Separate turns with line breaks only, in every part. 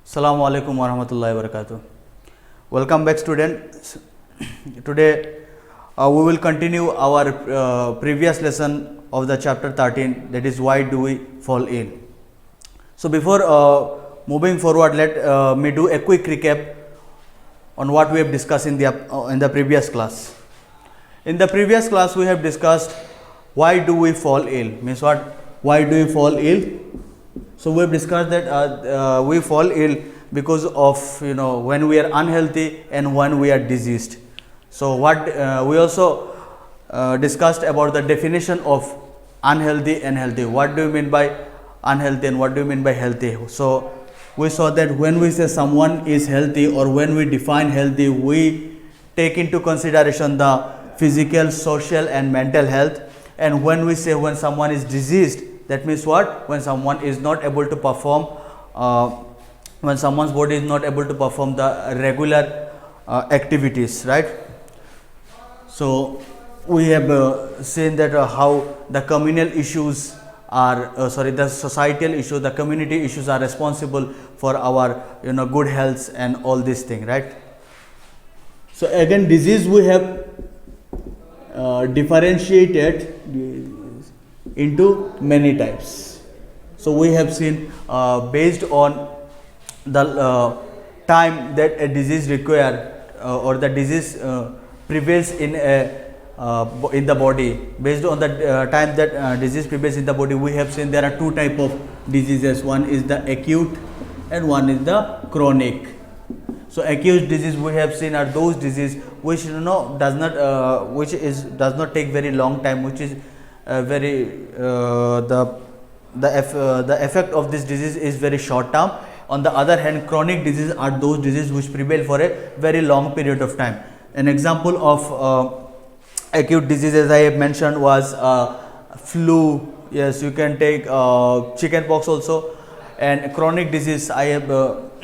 Assalamu alaikum warahmatullahi wabarakatuh. Welcome back students. Today we will continue our previous lesson of the chapter 13, that is why do we fall ill. So before moving forward, let me do a quick recap on what we have discussed in the previous class. In the previous class we have discussed why do we fall ill, means what, why do we fall ill. So we have discussed that we fall ill because of when we are unhealthy and when we are diseased. So what we also discussed about the definition of unhealthy and healthy. What do you mean by unhealthy and what do you mean by healthy? So we saw that when we say someone is healthy or when we define healthy, we take into consideration the physical, social and mental health. And when we say when someone is diseased, that means what? When someone is not able to perform, when someone's body is not able to perform the regular activities, right? So we have seen that how the communal issues are, the societal issues, the community issues are responsible for our good health and all these things, right? So again, disease we have differentiated into many types. So we have seen based on the time that a disease require or the disease prevails in the body, based on the time that disease prevails in the body, we have seen there are two type of diseases. One is the acute and one is the chronic. So acute disease we have seen are those disease which does not take very long time, which is the effect of this disease is very short term. On the other hand, chronic diseases are those diseases which prevail for a very long period of time. An example of acute disease, as I have mentioned, was flu. Yes, you can take chickenpox also. And chronic disease I have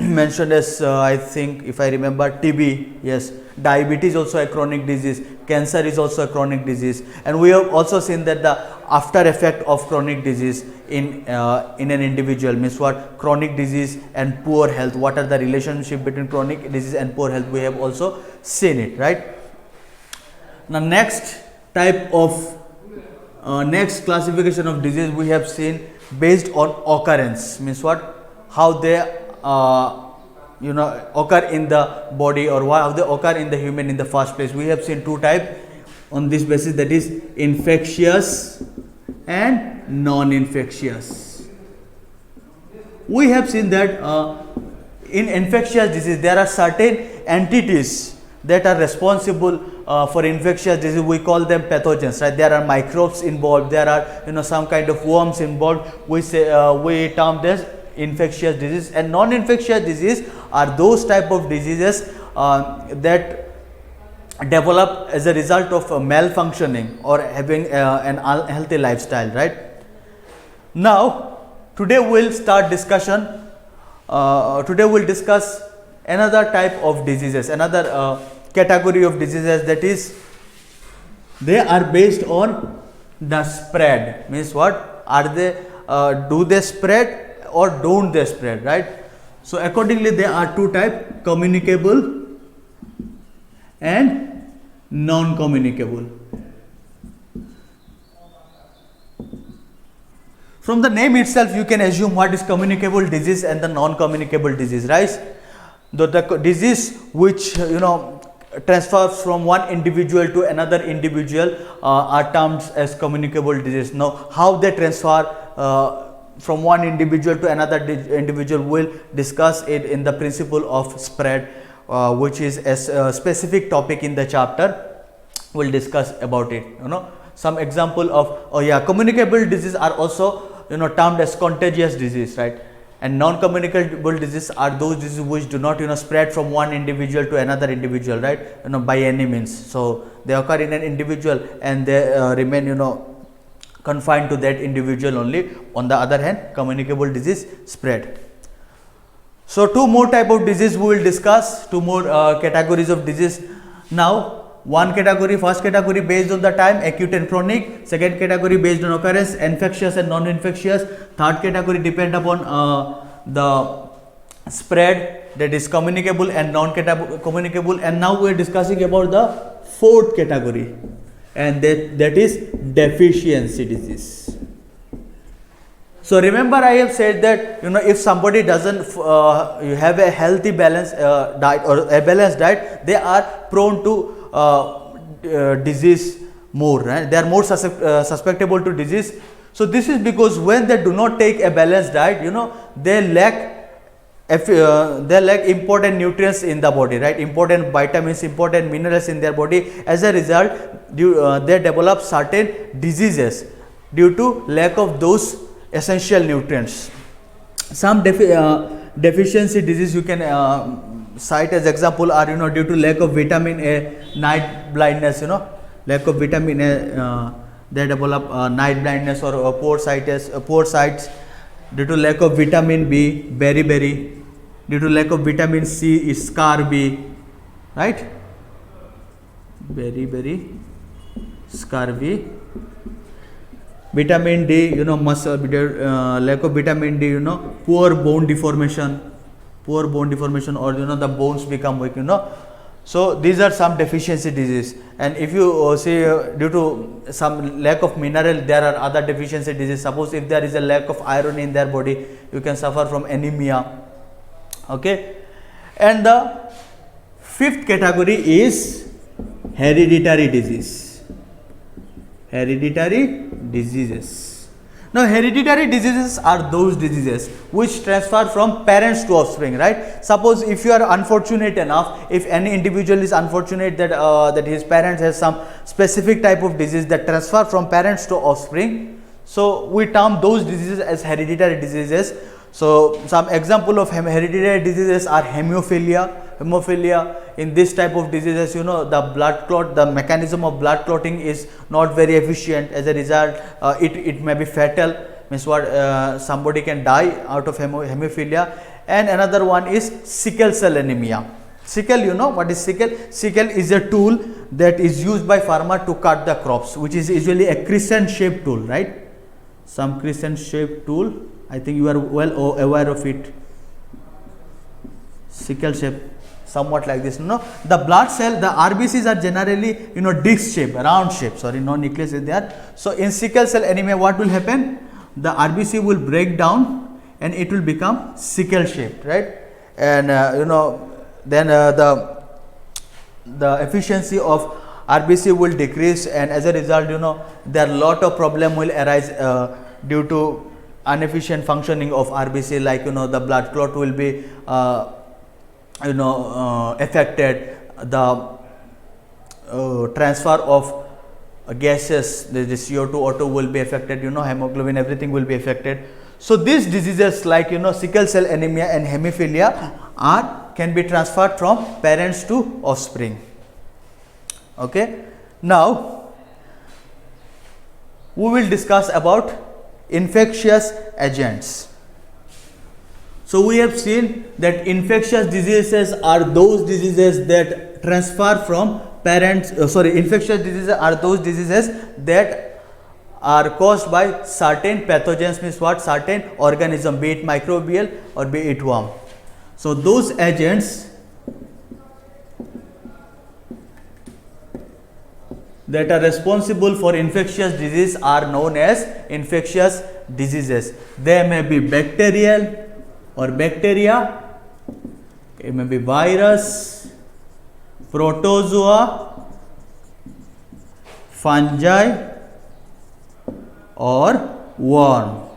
mentioned as I think, if I remember, TB. Yes, diabetes also a chronic disease, cancer is also a chronic disease. And we have also seen that the after effect of chronic disease in an individual, means what, chronic disease and poor health, what are the relationship between chronic disease and poor health, we have also seen it, right? Now next type of next classification of disease we have seen based on occurrence, means what, how they occur in the body or how they occur in the human in the first place. We have seen two types on this basis, that is infectious and non-infectious. We have seen that in infectious disease there are certain entities that are responsible for infectious disease. We call them pathogens, right? There are microbes involved, there are some kind of worms involved. We term this infectious disease. And non-infectious disease are those type of diseases that develop as a result of malfunctioning or having an unhealthy lifestyle, right? Now today we'll start discussion. Today we'll discuss another type of diseases, another category of diseases, that is they are based on the spread, means what, are they do they spread or don't they spread, right? So accordingly there are two types, communicable and non-communicable. From the name itself you can assume what is communicable disease and the non-communicable disease, right? The disease which transfers from one individual to another individual are termed as communicable disease. Now how they transfer from one individual to another individual, will discuss it in the principle of spread, which is a specific topic in the chapter. We'll discuss about it. Some example of communicable disease are also termed as contagious disease, right? And non-communicable disease are those diseases which do not spread from one individual to another individual, right? By any means. So they occur in an individual and they remain confined to that individual only. On the other hand, communicable disease spread. So two more type of disease we will discuss, two more categories of disease. Now one category, first category based on the time, acute and chronic. Second category based on occurrence, infectious and non-infectious. Third category depend upon the spread, that is communicable and non-communicable, and now we are discussing about the fourth category, and that is deficiency disease. So remember, I have said that if somebody doesn't have a healthy balanced diet or a balanced diet, they are prone to disease more, right? They are more susceptible to disease. So this is because when they do not take a balanced diet, they lack important nutrients in the body, right? Important vitamins, important minerals in their body. As a result, they develop certain diseases due to lack of those essential nutrients. Some deficiency disease you can cite as example are due to lack of vitamin A, night blindness. Lack of vitamin A, they develop night blindness or poor sight due to lack of vitamin B, beriberi. Due to lack of vitamin C is scurvy, right? Beriberi, scurvy. Vitamin D, muscle, lack of vitamin D, poor bone deformation, or the bones become weak, So these are some deficiency disease, and if you see due to some lack of mineral, there are other deficiency disease. Suppose if there is a lack of iron in their body, you can suffer from anemia. Okay, and the fifth category is hereditary disease. Hereditary diseases. Now, hereditary diseases are those diseases which transfer from parents to offspring, right? Suppose if you are unfortunate enough, if any individual is unfortunate that that his parents has some specific type of disease that transfer from parents to offspring, so we term those diseases as hereditary diseases. So some example of hereditary diseases are hemophilia. In this type of diseases, the mechanism of blood clotting is not very efficient. As a result, it may be fatal, means what, somebody can die out of hemophilia. And another one is sickle cell anemia. Sickle, what is sickle? Sickle is a tool that is used by farmer to cut the crops, which is usually a crescent shaped tool, right? Some crescent shaped tool, I think you are well aware of it. Sickle shape, somewhat like this. The blood cell, the RBCs are generally disc shape, round shape. Sorry, no nucleus is there. So in sickle cell anemia, what will happen? The RBC will break down and it will become sickle shaped, right? And then the efficiency of RBC will decrease, and as a result, there are lot of problem will arise due to inefficient functioning of RBC, like the blood clot will be affected, the transfer of gases, the CO2, O2 will be affected, hemoglobin, everything will be affected. So these diseases like sickle cell anemia and hemophilia can be transferred from parents to offspring. Okay, now we will discuss about infectious agents. So we have seen that infectious diseases are those diseases that transfer from parents. Infectious diseases are those diseases that are caused by certain pathogens, means what, certain organism, be it microbial or be it worm. So those agents that are responsible for infectious disease are known as infectious diseases. They may be bacterial or bacteria, it may be virus, protozoa, fungi or worm.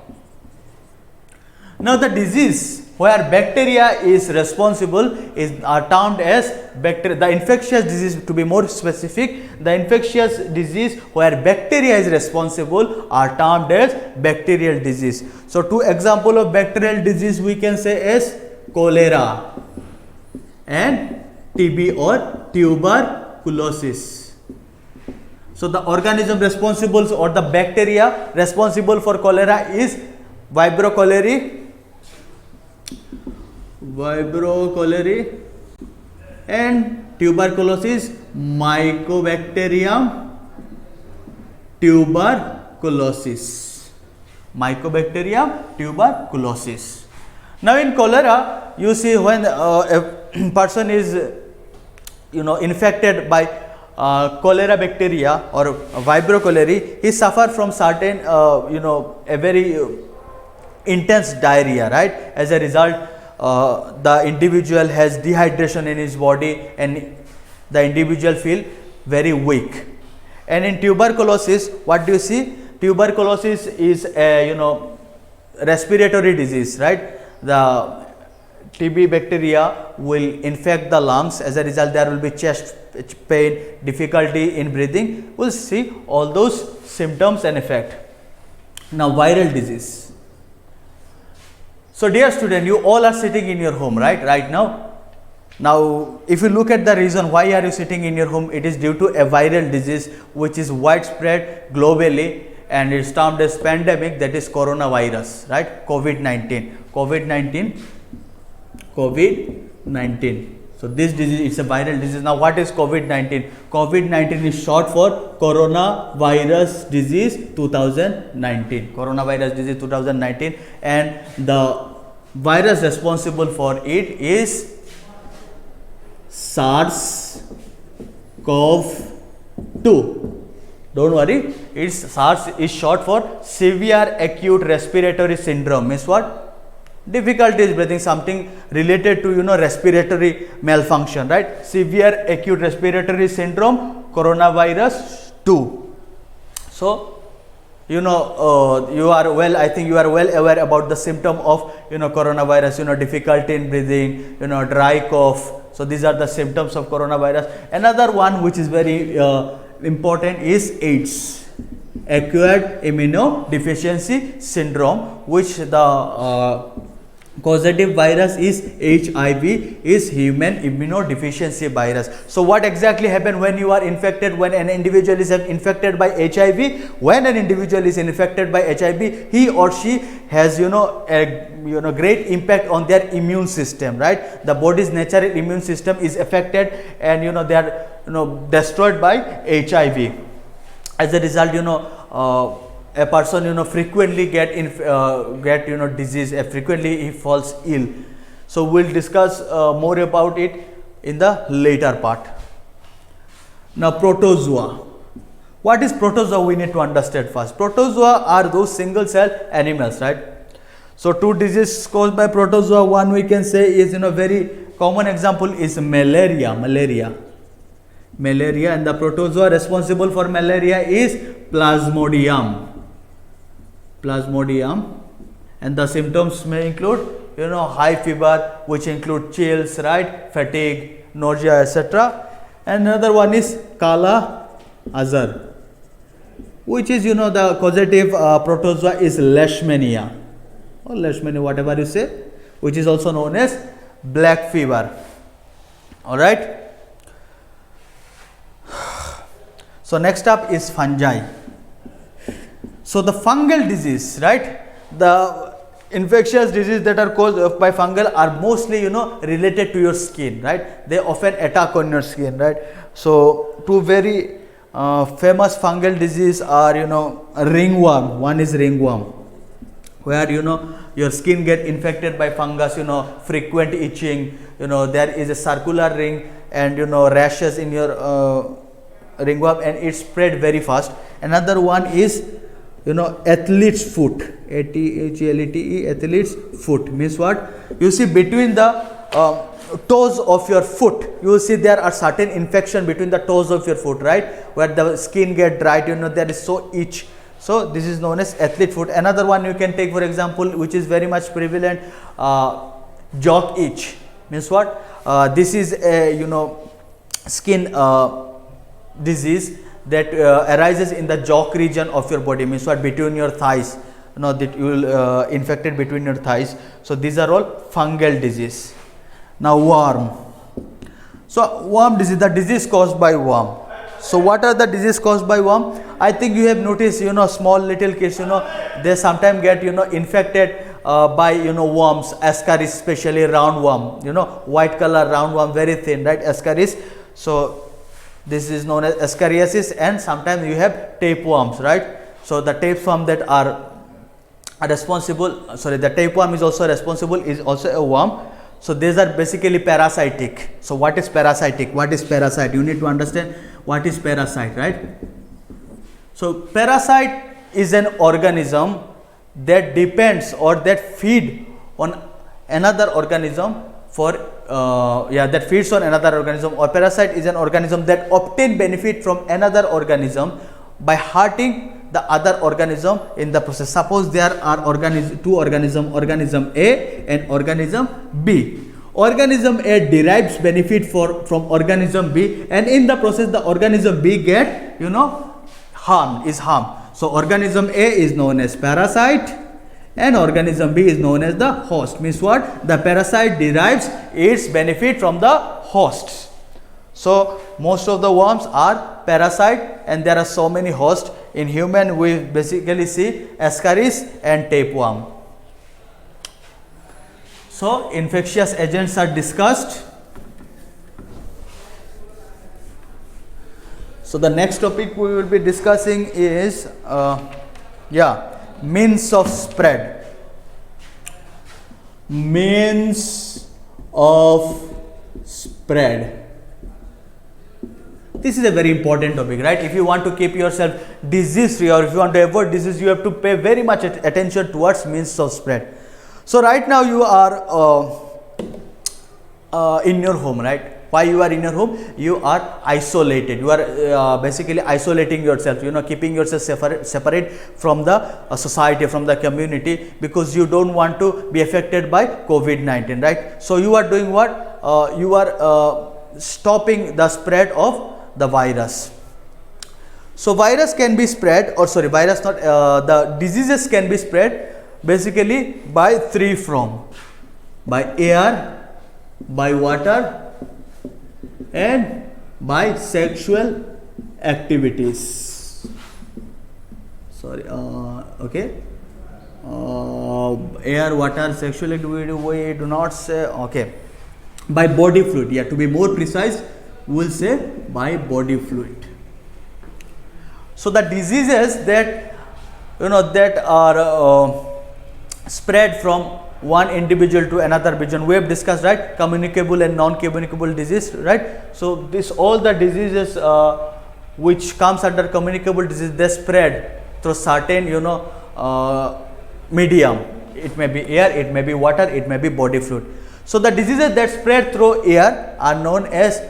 Now the disease where bacteria is responsible are termed as bacteria. The infectious disease, to be more specific, the infectious disease where bacteria is responsible are termed as bacterial disease. So two example of bacterial disease we can say is cholera and TB or tuberculosis. So the organism responsible or the bacteria responsible for cholera is Vibrio cholerae and tuberculosis Mycobacterium tuberculosis. Now in cholera, you see when a person is infected by cholera bacteria or Vibrio cholerae, he suffer from certain a very intense diarrhea, right? As a result, the individual has dehydration in his body and the individual feel very weak. And in tuberculosis, what do you see? Tuberculosis is a respiratory disease, right? The TB bacteria will infect the lungs. As a result, there will be chest pain, difficulty in breathing. We'll see all those symptoms and effect. Now viral disease. So dear student, you all are sitting in your home, right now. Now if you look at the reason why are you sitting in your home, it is due to a viral disease which is widespread globally and it's termed as pandemic, that is coronavirus, right? COVID-19. So this disease is a viral disease. Now what is COVID-19? COVID-19 is short for coronavirus disease 2019. Coronavirus disease 2019, and the virus responsible for it is SARS-CoV-2. Don't worry, it's SARS is short for severe acute respiratory syndrome. Means what? Difficulties breathing, something related to respiratory malfunction, right? Severe acute respiratory syndrome, coronavirus 2. So you are well, I think you are well aware about the symptom of coronavirus, difficulty in breathing, dry cough. So these are the symptoms of coronavirus. Another one which is very important is AIDS, acquired immunodeficiency syndrome, which the causative virus is HIV, is human immunodeficiency virus. So what exactly happens when you are infected, when an individual is infected by HIV? When an individual is infected by HIV, he or she has a great impact on their immune system, right? The body's natural immune system is affected and they are destroyed by HIV. As a result, a person frequently get disease, frequently he falls ill. So we'll discuss more about it in the later part. Now protozoa. What is protozoa? We need to understand first. Protozoa are those single cell animals, right? So two diseases caused by protozoa. One we can say is very common example is malaria, and the protozoa responsible for malaria is Plasmodium, and the symptoms may include high fever, which include chills, right, fatigue, nausea, etc. And another one is Kala Azar, which is the causative protozoa is Leishmania, or Leishmania, whatever you say, which is also known as black fever. All right. So next up is fungi. So the fungal disease, right? The infectious disease that are caused by fungal are mostly related to your skin, right? They often attack on your skin, right? So two very famous fungal disease are ringworm. One is ringworm, where your skin get infected by fungus, frequent itching, there is a circular ring and rashes in your ringworm, and it spread very fast. Another one is athlete's foot, ATHLETE, athlete's foot. Means what? You see between the toes of your foot, you will see there are certain infection between the toes of your foot, right, where the skin get dried, there is so itch. So this is known as athlete foot. Another one you can take for example, which is very much prevalent, jock itch. Means what? This is a skin disease that arises in the jock region of your body. Means what? Between your thighs, that you will infected between your thighs. So these are all fungal disease. Now worm. So worm disease, the disease caused by worm. So what are the disease caused by worm? I think you have noticed, small little kids, they sometimes get infected by worms, ascaris, especially round worm, white color round worm, very thin, right, ascaris. So this is known as ascariasis, and sometimes you have tapeworms, right? So the tapeworms that are are responsible, sorry, the tapeworm is also responsible, is also a worm. So these are basically parasitic. So what is parasitic? What is parasite? You need to understand what is parasite, right? So parasite is an organism that depends or that feed on another organism for that feeds on another organism, or parasite is an organism that obtain benefit from another organism by hurting the other organism in the process. Suppose there are two organisms, organism A and organism B. Organism A derives benefit from organism B, and in the process the organism B get harmed. So organism A is known as parasite and organism B is known as the host. Means what? The parasite derives its benefit from the host. So most of the worms are parasite, and there are so many hosts. In human we basically see ascaris and tapeworm. So infectious agents are discussed. So the next topic we will be discussing is means of spread. Means of spread. This is a very important topic, right? If you want to keep yourself disease free, or if you want to avoid disease, you have to pay very much attention towards means of spread. So right now you are in your home, right? Why you are in your home? You are isolated. You are basically isolating yourself, keeping yourself separate from the society, from the community, because you don't want to be affected by COVID-19, right? So you are doing what? You are stopping the spread of the virus. So virus can be spread, or sorry, virus not, the diseases can be spread basically by three forms: by air, by water, and by sexual activities. Sorry, okay. Air, water, sexual activity, we do not say, okay. By body fluid, yeah, to be more precise, we will say by body fluid. So the diseases that that are spread from one individual to another individual, we have discussed, right? Communicable and non-communicable disease, right? So this all the diseases which comes under communicable disease, they spread through certain medium. It may be air, it may be water, it may be body fluid. So the diseases that spread through air are known as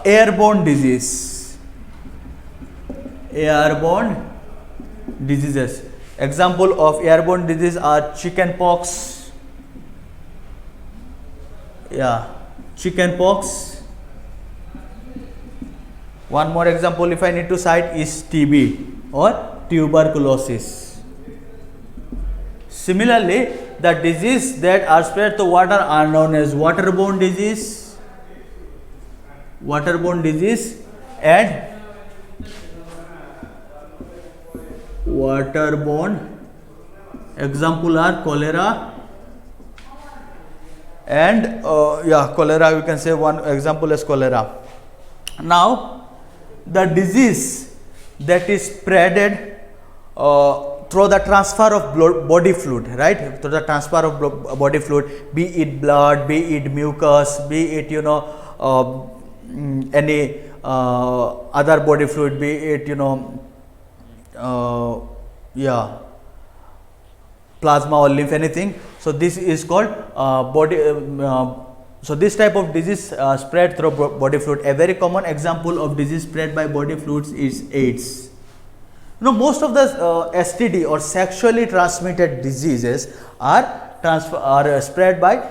airborne disease. Airborne diseases. Example of airborne disease are chicken pox. Chicken pox. One more example if I need to cite is TB or tuberculosis. Similarly, the disease that are spread to water are known as waterborne disease. Waterborne disease and waterborne. Example are cholera and cholera. You can say one example is cholera. Now, the disease that is spreaded through the transfer of body fluid, right? Through the transfer of body fluid, be it blood, be it mucus, be it any other body fluid, be it plasma or lymph, anything. So this is called so this type of disease spread through body fluid. A very common example of disease spread by body fluids is AIDS. Most of the STD or sexually transmitted diseases are spread by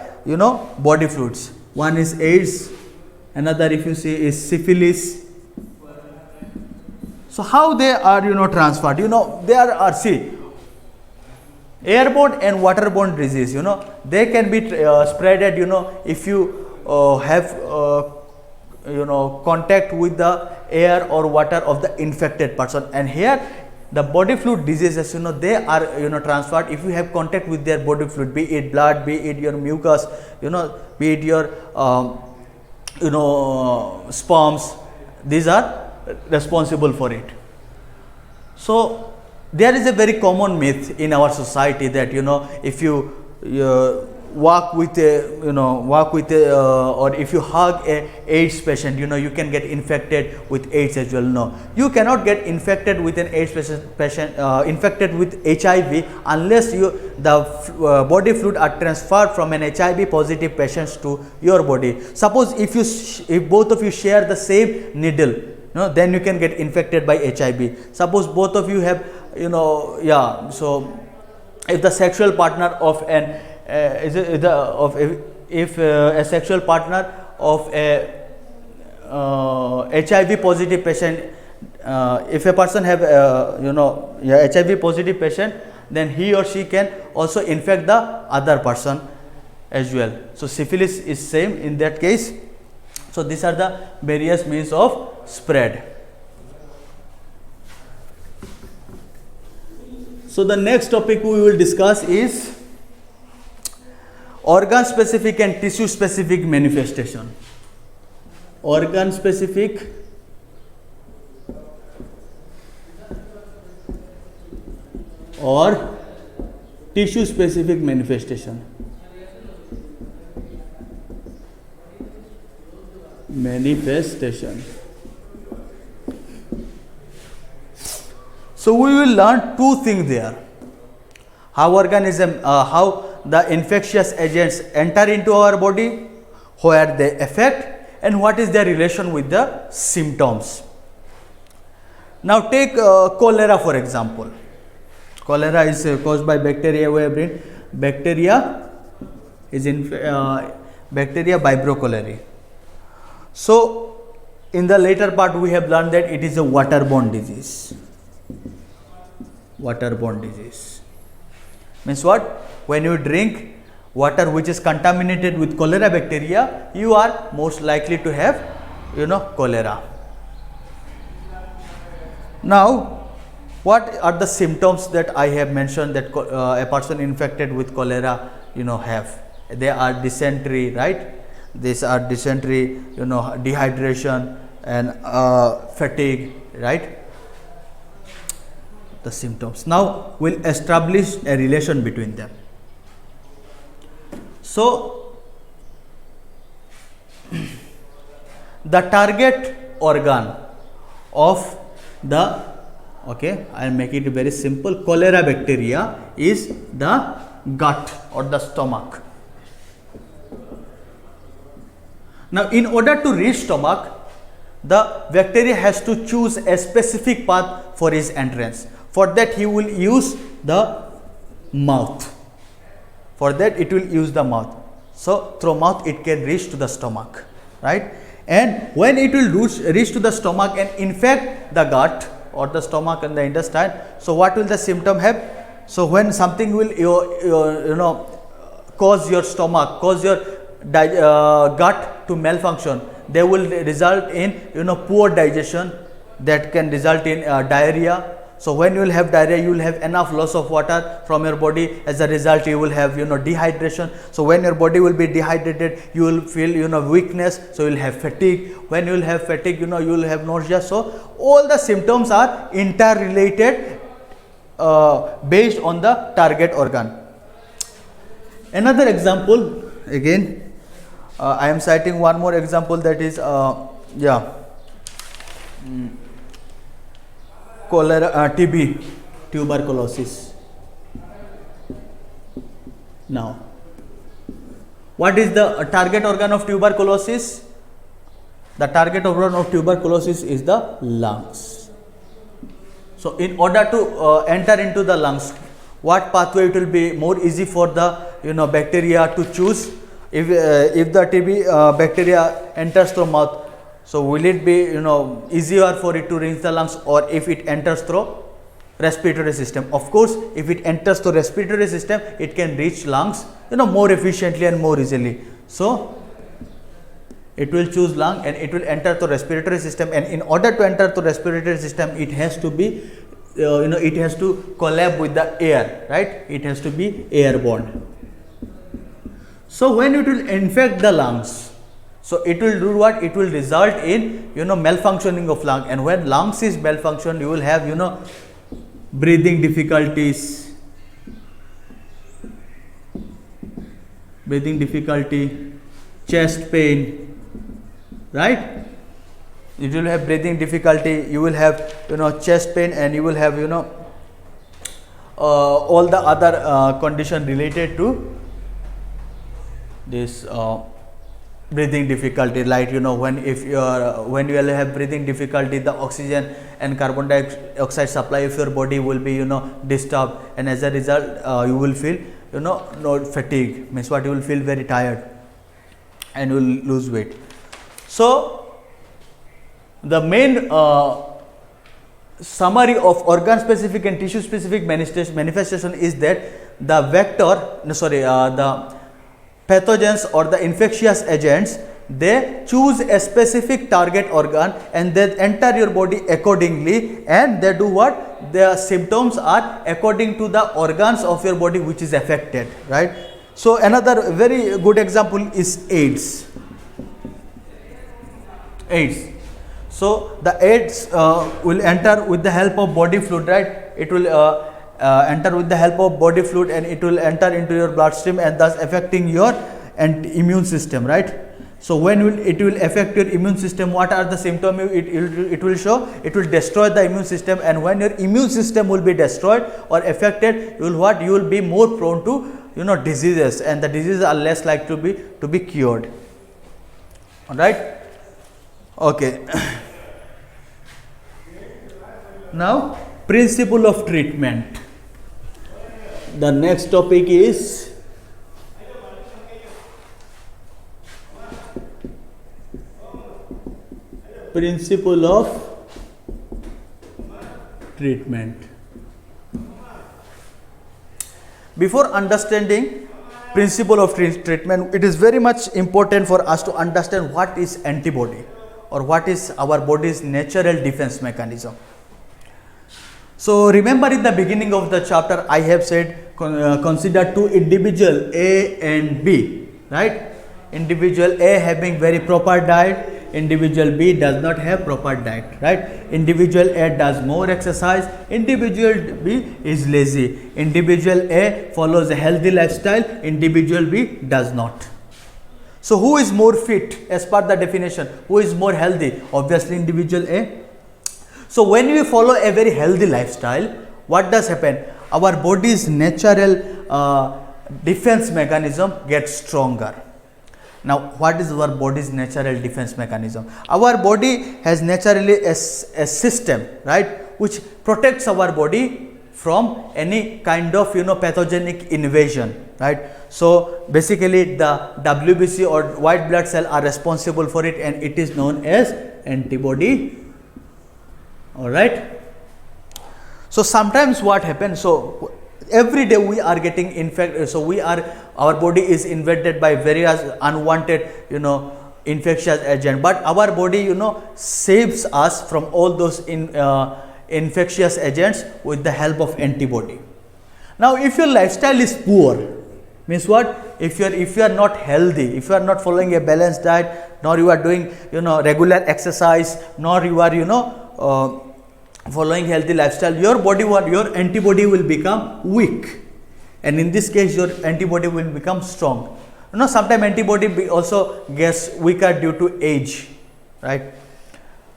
body fluids. One is AIDS, another if you see is syphilis. So how they are transferred? They are airborne and waterborne disease. They can be spreaded. If you have contact with the air or water of the infected person, and here the body fluid diseases, they are transferred if you have contact with their body fluid, be it blood, be it your mucus, be it your sperms. These are responsible for it. So there is a very common myth in our society that if you walk with a or if you hug a AIDS patient, you can get infected with AIDS as well. No, you cannot get infected with an AIDS patient infected with HIV unless the body fluid are transferred from an HIV positive patient to your body. Suppose if both of you share the same needle, then you can get infected by HIV. Suppose both of you have so if the sexual partner of an if a sexual partner of a HIV positive patient, if a person have HIV positive patient, then he or she can also infect the other person as well. So syphilis is same in that case. So these are the various means of spread. So the next topic we will discuss is organ specific and tissue specific manifestation. Organ specific or tissue specific manifestation. So we will learn two things there: how how the infectious agents enter into our body, where they affect, and what is their relation with the symptoms. Now take cholera for example. Cholera is caused by bacteria. We have read bacteria is bacteria Vibrio cholerae. So in the later part we have learned that it is a waterborne disease. Waterborne disease means what? When you drink water which is contaminated with cholera bacteria, you are most likely to have cholera. Now what are the symptoms that I have mentioned that a person infected with cholera have? They are dysentery, right? These are dysentery, dehydration and fatigue, right? The symptoms. Now we'll establish a relation between them. So the target organ of the I'll make it very simple, cholera bacteria is the gut or the stomach. Now in order to reach stomach, the bacteria has to choose a specific path for its entrance. For that he will use the mouth. For that it will use the mouth. So through mouth it can reach to the stomach, right? And when it will reach to the stomach and infect the gut or the stomach and the intestine, so what will the symptom have? So when something will cause your stomach, cause your gut to malfunction, they will result in poor digestion, that can result in diarrhea. So when you will have diarrhea, you will have enough loss of water from your body. As a result, you will have dehydration. So when your body will be dehydrated, you will feel weakness. So you will have fatigue. When you will have fatigue, you will have nausea. So all the symptoms are interrelated based on the target organ. Another example, again I am citing one more example, that is cholera, TB, tuberculosis. Now what is the target organ of tuberculosis? The target organ of tuberculosis is the lungs. So in order to enter into the lungs, what pathway it will be more easy for the bacteria to choose? If the TB bacteria enters through mouth, so will it be easier for it to reach the lungs, or if it enters through respiratory system? Of course, if it enters through respiratory system, it can reach lungs more efficiently and more easily. So it will choose lung and it will enter the respiratory system, and in order to enter the respiratory system, it has to be it has to collab with the air, right? It has to be airborne. So when it will infect the lungs, so it will do what? It will result in malfunctioning of lung, and when lungs is malfunctioned, you will have breathing difficulties, chest pain, right? You will have breathing difficulty, you will have chest pain, and you will have all the other condition related to this breathing difficulty, like when you will have breathing difficulty, the oxygen and carbon dioxide supply of your body will be disturbed, and as a result you will feel no fatigue, means what, you will feel very tired and you will lose weight. So the main summary of organ specific and tissue specific manifestation is that the the pathogens or the infectious agents, they choose a specific target organ and they enter your body accordingly, and they do what, their symptoms are according to the organs of your body which is affected, right? So another very good example is AIDS. So the AIDS will enter with the help of body fluid, right? It will enter with the help of body fluid, and it will enter into your bloodstream and thus affecting your immune system, right? So when it will affect your immune system, what are the symptoms it will show? It will destroy the immune system, and when your immune system will be destroyed or affected, you will be more prone to diseases, and the diseases are less likely to be cured. All right. Okay. Now, principle of treatment. The next topic is principle of treatment. Before understanding principle of treatment, it is very much important for us to understand what is antibody, or what is our body's natural defense mechanism. So remember, in the beginning of the chapter I have said consider two individual A and B, right? Individual A having very proper diet, individual B does not have proper diet, right? Individual A does more exercise, individual B is lazy. Individual A follows a healthy lifestyle, individual B does not. So who is more fit as per the definition? Who is more healthy? Obviously individual A. So when we follow a very healthy lifestyle, what does happen? Our body's natural defense mechanism gets stronger. Now what is our body's natural defense mechanism? Our body has naturally a system, right, which protects our body from any kind of pathogenic invasion, right? So basically the WBC or white blood cell are responsible for it, and it is known as antibody. All right. So sometimes what happens, so every day we are getting infected, so our body is invaded by various unwanted infectious agent, but our body saves us from all those infectious agents with the help of antibody. Now if your lifestyle is poor, means what, if you are not healthy, if you are not following a balanced diet, nor you are doing regular exercise, nor you are following healthy lifestyle, your antibody will become weak, and in this case your antibody will become strong. Sometimes antibody also gets weaker due to age, right?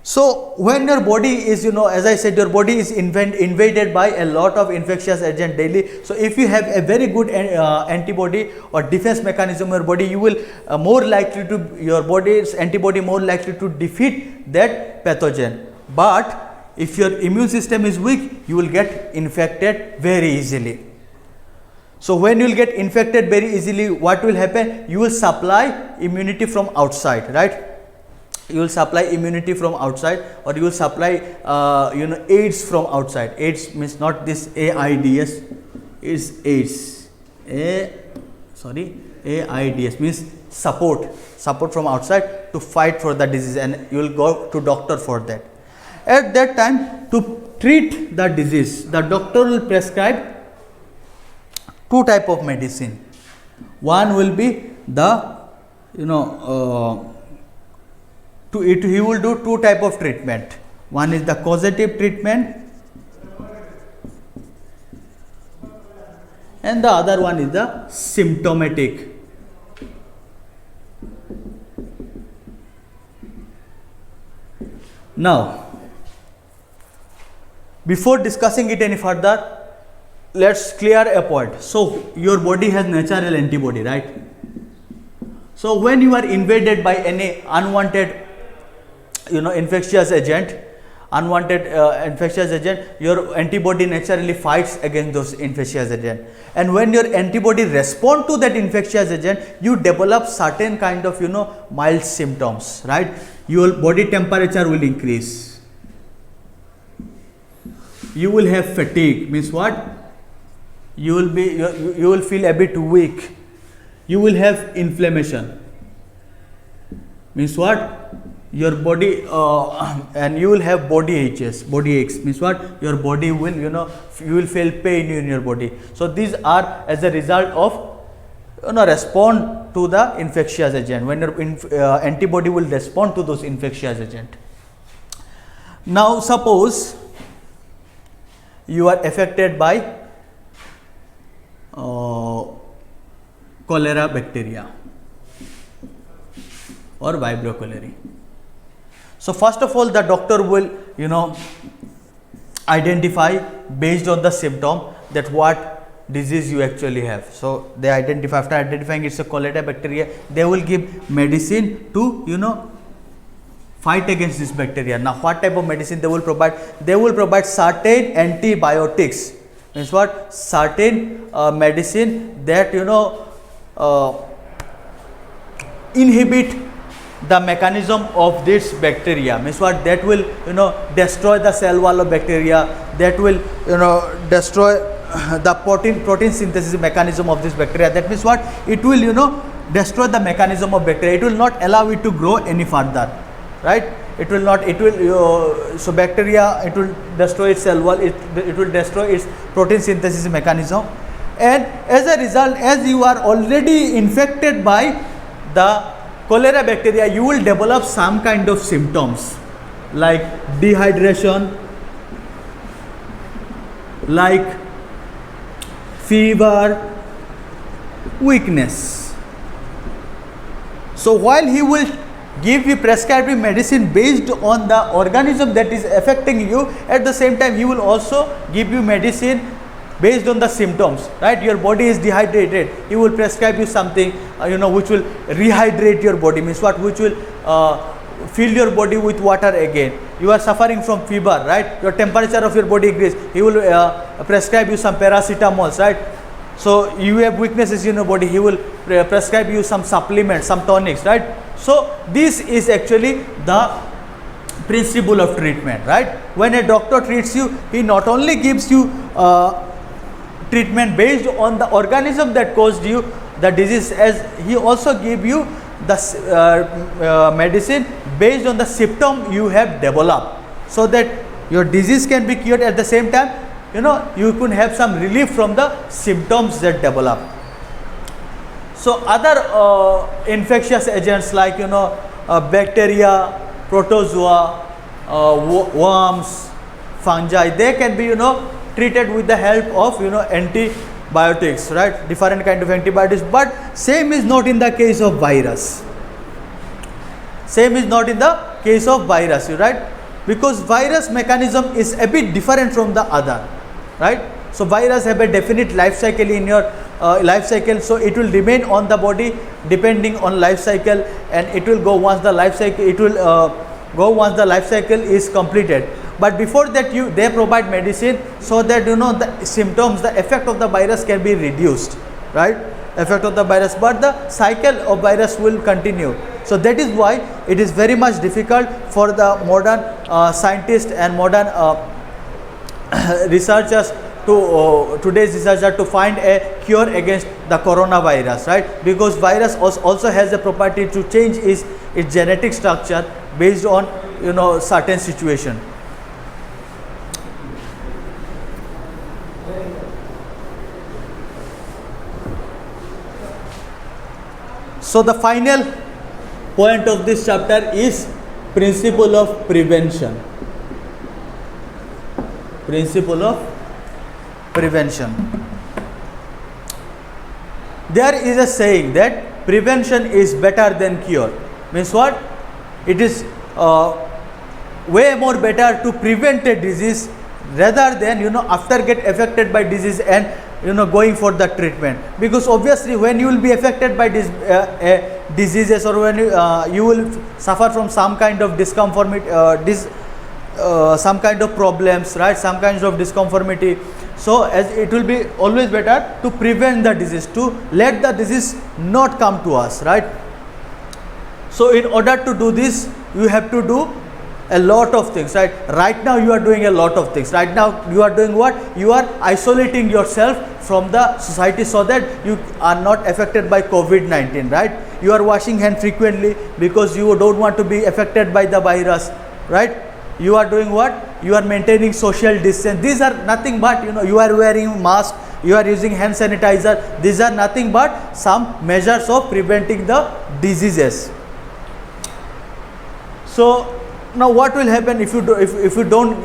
So when your body is as I said, your body is invaded by a lot of infectious agent daily. So if you have a very good antibody or defense mechanism in your body, you will your body's antibody more likely to defeat that pathogen. But if your immune system is weak, you will get infected very easily. So when you will get infected very easily, what will happen? You will supply immunity from outside, right? You will supply immunity from outside, or you will supply AIDS from outside. AIDS means not this AIDS, is AIDS. AIDS means support from outside to fight for the disease, and you will go to doctor for that. At that time, to treat the disease, the doctor will prescribe two type of medicine. One will be the he will do two type of treatment. One is the causative treatment, and the other one is the symptomatic. Now, before discussing it any further, let's clear a point. So, your body has natural antibody, right? So, when you are invaded by any unwanted, infectious agent, your antibody naturally fights against those infectious agent. And when your antibody respond to that infectious agent, you develop certain kind of, mild symptoms, right? Your body temperature will increase. You will have fatigue, means what? You will feel a bit weak. You will have inflammation, means what? Your body and you will have body aches, means what? Your body will, you will feel pain in your body. So these are as a result of, respond to the infectious agent, when your antibody will respond to those infectious agent. Now suppose you are affected by cholera bacteria or Vibrio cholerae. So first of all, the doctor will, identify based on the symptom that what disease you actually have. So they identify, after identifying it's a cholera bacteria, they will give medicine to, fight against this bacteria. Now what type of medicine they will provide? They will provide certain antibiotics, means what? Certain medicine that, inhibit the mechanism of this bacteria, means what? That will, destroy the cell wall of bacteria, that will, destroy the protein synthesis mechanism of this bacteria. That means what? It will, destroy the mechanism of bacteria. It will not allow it to grow any further, right? It will not, so bacteria, it will destroy its cell wall, it will destroy its protein synthesis mechanism. And as a result, as you are already infected by the cholera bacteria, you will develop some kind of symptoms like dehydration, like fever, weakness. So while he will prescribe you medicine based on the organism that is affecting you, at the same time he will also give you medicine based on the symptoms, right? Your body is dehydrated, he will prescribe you something, which will rehydrate your body, means what? Which will fill your body with water again. You are suffering from fever, right? Your temperature of your body increase, he will prescribe you some paracetamols, right? So you have weaknesses in your body, he will prescribe you some supplements, some tonics, right? So this is actually the principle of treatment, right? When a doctor treats you, he not only gives you treatment based on the organism that caused you the disease, as he also give you the medicine based on the symptom you have developed, so that your disease can be cured. At the same time, you can have some relief from the symptoms that develop. So other infectious agents like, bacteria, protozoa, worms, fungi, they can be, treated with the help of, antibiotics, right? Different kind of antibiotics. But same is not in the case of virus. Same is not in the case of virus, right? Because virus mechanism is a bit different from the other, right? So virus have a definite life cycle in your life cycle, so it will remain on the body depending on life cycle, and it will go once the life cycle, once the life cycle is completed. But before that, they provide medicine so that, the symptoms, the effect of the virus can be reduced, right? Effect of the virus, but the cycle of virus will continue. So that is why it is very much difficult for the modern scientists and modern researchers today's researcher to find a cure against the coronavirus, right? Because virus also has the property to change its genetic structure based on, certain situation. So the final point of this chapter is principle of prevention. Principle of prevention. there is a saying that prevention is better than cure. Means what? It is way more better to prevent a disease rather than after get affected by disease and going for the treatment. Because obviously when you will be affected by this diseases, or when you will suffer from some kind of discomfortity, some kind of problems, right, some kinds of disconformity, so as it will be always better to prevent the disease, to let the disease not come to us, right. So in order to do this, you have to do a lot of things, right. Right now you are doing a lot of things. Right now you are doing what? You are isolating yourself from the society so that you are not affected by COVID-19, right. You are washing hands frequently because you don't want to be affected by the virus, right. You are doing what? You are maintaining social distance. These are nothing but you are wearing mask, you are using hand sanitizer. These are nothing but some measures of preventing the diseases. So now what will happen if you don't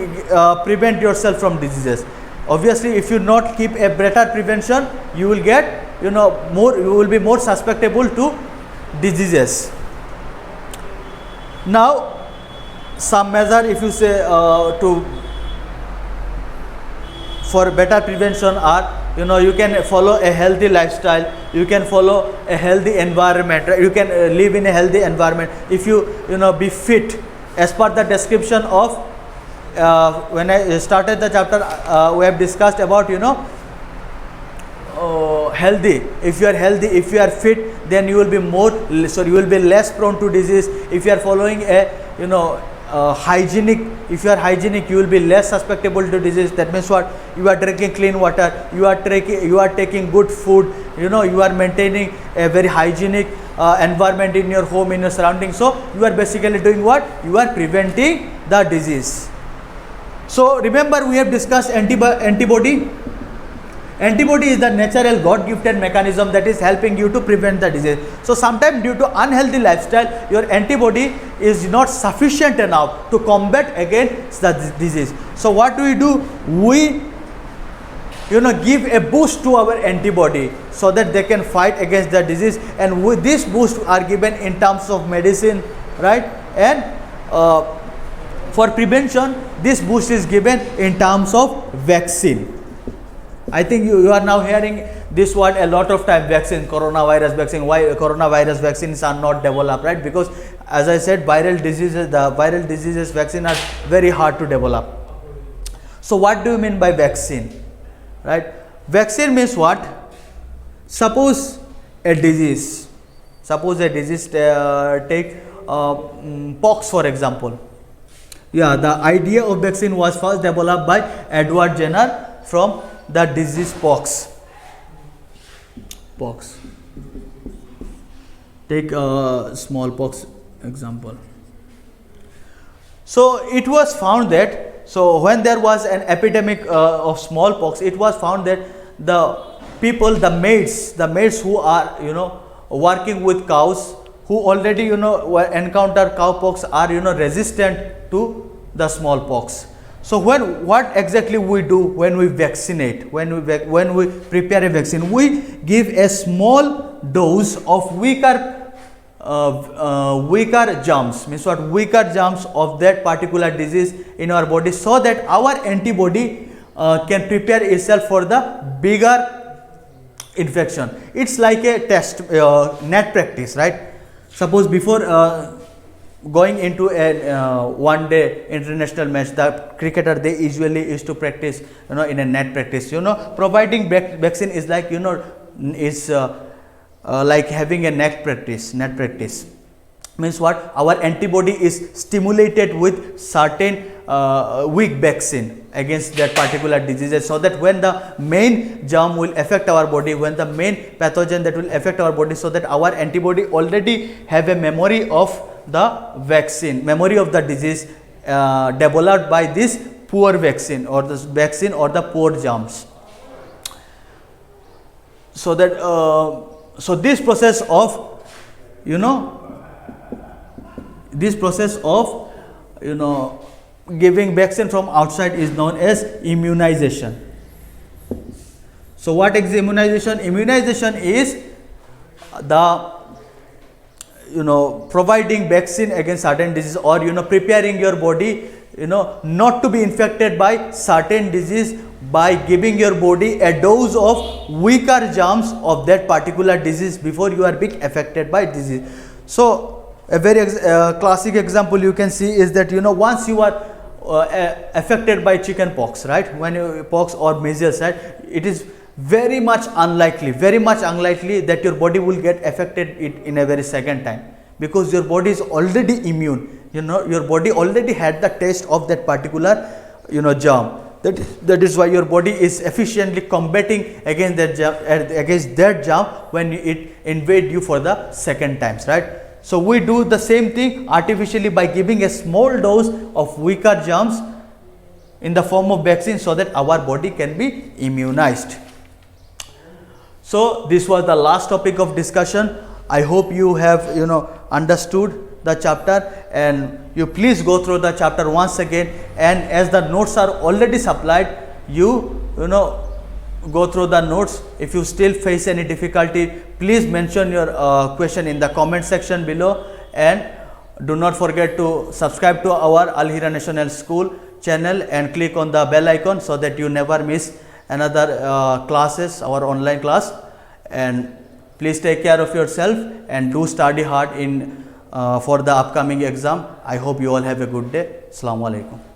prevent yourself from diseases? Obviously if you not keep a better prevention, you will get you will be more susceptible to diseases. Now some measure, if you say for better prevention are, you can follow a healthy lifestyle, you can follow a healthy environment, right? You can live in a healthy environment. If you be fit, as per the description of when I started the chapter, we have discussed about healthy. If you are healthy, if you are fit, then you will be you will be less prone to disease. If you are following a hygienic, if you are hygienic, you will be less susceptible to disease. That means what? You are drinking clean water, you are taking good food, you are maintaining a very hygienic environment in your home, in your surroundings. So you are basically doing what? You are preventing the disease. So remember, we have discussed antibody. Antibody is the natural God-gifted mechanism that is helping you to prevent the disease. So sometimes due to unhealthy lifestyle, your antibody is not sufficient enough to combat against the disease. So what do? We give a boost to our antibody so that they can fight against the disease, and with this boost are given in terms of medicine, right? And for prevention, this boost is given in terms of vaccine. I think you are now hearing this word a lot of time, vaccine, coronavirus vaccine. Why coronavirus vaccines are not developed, right? Because as I said, the viral diseases vaccine are very hard to develop. So what do you mean by vaccine, right? Vaccine means what? Suppose a disease, take pox for example. Yeah, the idea of vaccine was first developed by Edward Jenner from the disease pox. Take smallpox example. So it was found that, so when there was an epidemic of smallpox, it was found that the people, the maids who are working with cows, who already encounter cowpox, are resistant to the smallpox. So what exactly we do when we vaccinate, when we prepare a vaccine? We give a small dose of weaker germs, means what? Weaker germs of that particular disease in our body, so that our antibody can prepare itself for the bigger infection. It's like a test, net practice, right? Suppose before going into a one day international match, the cricketer, they usually used to practice in a net practice. Providing vaccine is like is like having a net practice. Means what? Our antibody is stimulated with certain weak vaccine against that particular diseases, so that when the main germ will affect our body, when the main pathogen that will affect our body, so that our antibody already have a memory of the vaccine, memory of the disease developed by this poor vaccine, or this vaccine, or the poor germs. So that so this process of giving vaccine from outside is known as immunization. So what is immunization? Immunization is the providing vaccine against certain disease, or preparing your body not to be infected by certain disease by giving your body a dose of weaker germs of that particular disease before you are being affected by disease. So a very classic example you can see is that once you are affected by chicken pox, right, when you pox or measles, right, it is very much unlikely that your body will get affected in a very second time, because your body is already immune. Your body already had the taste of that particular germ. That is why your body is efficiently combating against that germ when it invade you for the second times, right? So we do the same thing artificially by giving a small dose of weaker germs in the form of vaccine, so that our body can be immunized. So this was the last topic of discussion. I hope you have understood the chapter, and you please go through the chapter once again, and as the notes are already supplied, you go through the notes. If you still face any difficulty, please mention your question in the comment section below, and do not forget to subscribe to our Al Hira National School channel and click on the bell icon, so that you never miss another classes, our online class. And please take care of yourself and do study hard in for the upcoming exam. I hope you all have a good day. Assalamu alaikum.